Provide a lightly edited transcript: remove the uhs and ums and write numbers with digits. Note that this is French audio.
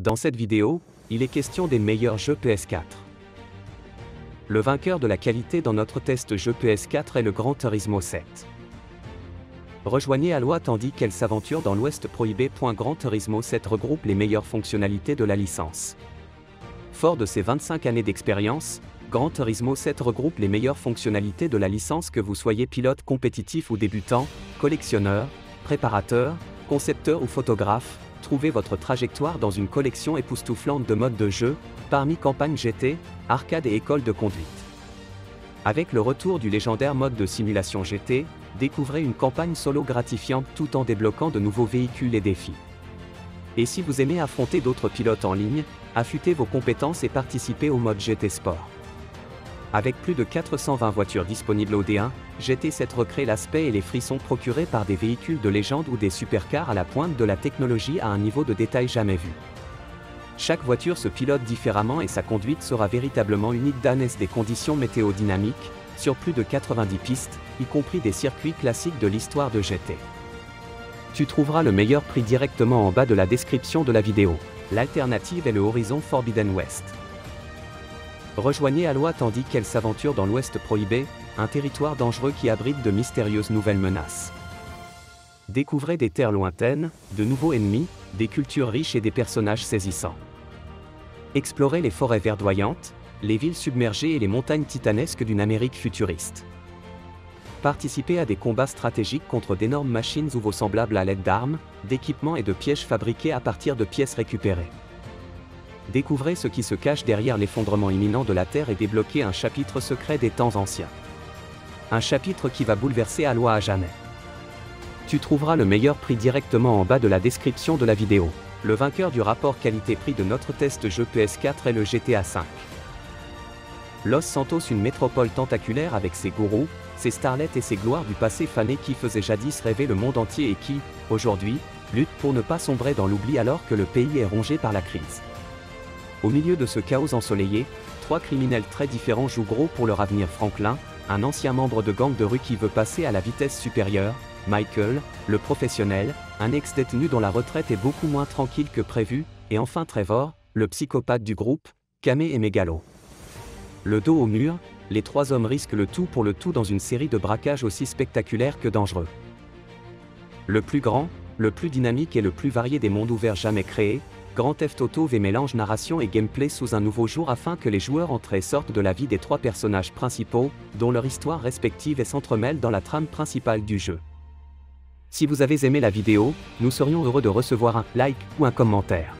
Dans cette vidéo, il est question des meilleurs jeux PS4. Le vainqueur de la qualité dans notre test jeu PS4 est le Gran Turismo 7. Rejoignez Aloy tandis qu'elle s'aventure dans l'Ouest prohibé. Gran Turismo 7 regroupe les meilleures fonctionnalités de la licence. Fort de ses 25 années d'expérience, Gran Turismo 7 regroupe les meilleures fonctionnalités de la licence, que vous soyez pilote compétitif ou débutant, collectionneur, préparateur, concepteur ou photographe. Trouvez votre trajectoire dans une collection époustouflante de modes de jeu, parmi campagne GT, arcade et école de conduite. Avec le retour du légendaire mode de simulation GT, découvrez une campagne solo gratifiante tout en débloquant de nouveaux véhicules et défis. Et si vous aimez affronter d'autres pilotes en ligne, affûtez vos compétences et participez au mode GT Sport. Avec plus de 420 voitures disponibles au D1, GT7 recrée l'aspect et les frissons procurés par des véhicules de légende ou des supercars à la pointe de la technologie à un niveau de détail jamais vu. Chaque voiture se pilote différemment et sa conduite sera véritablement unique. Dans des conditions météo dynamiques, sur plus de 90 pistes, y compris des circuits classiques de l'histoire de GT. Tu trouveras le meilleur prix directement en bas de la description de la vidéo. L'alternative est le Horizon Forbidden West. Rejoignez Aloy tandis qu'elle s'aventure dans l'Ouest prohibé, un territoire dangereux qui abrite de mystérieuses nouvelles menaces. Découvrez des terres lointaines, de nouveaux ennemis, des cultures riches et des personnages saisissants. Explorez les forêts verdoyantes, les villes submergées et les montagnes titanesques d'une Amérique futuriste. Participez à des combats stratégiques contre d'énormes machines ou vos semblables à l'aide d'armes, d'équipements et de pièges fabriqués à partir de pièces récupérées. Découvrez ce qui se cache derrière l'effondrement imminent de la Terre et débloquez un chapitre secret des temps anciens. Un chapitre qui va bouleverser Aloy à jamais. Tu trouveras le meilleur prix directement en bas de la description de la vidéo. Le vainqueur du rapport qualité-prix de notre test jeu PS4 est le GTA V. Los Santos, une métropole tentaculaire avec ses gourous, ses starlets et ses gloires du passé fané qui faisaient jadis rêver le monde entier et qui, aujourd'hui, lutte pour ne pas sombrer dans l'oubli alors que le pays est rongé par la crise. Au milieu de ce chaos ensoleillé, trois criminels très différents jouent gros pour leur avenir. Franklin, un ancien membre de gang de rue qui veut passer à la vitesse supérieure, Michael, le professionnel, un ex-détenu dont la retraite est beaucoup moins tranquille que prévu, et enfin Trevor, le psychopathe du groupe, Camé et Mégalo. Le dos au mur, les trois hommes risquent le tout pour le tout dans une série de braquages aussi spectaculaires que dangereux. Le plus grand, le plus dynamique et le plus varié des mondes ouverts jamais créés, Grand Theft Auto V mélange narration et gameplay sous un nouveau jour afin que les joueurs entrent et sortent de la vie des trois personnages principaux, dont leur histoire respective s'entremêle dans la trame principale du jeu. Si vous avez aimé la vidéo, nous serions heureux de recevoir un like ou un commentaire.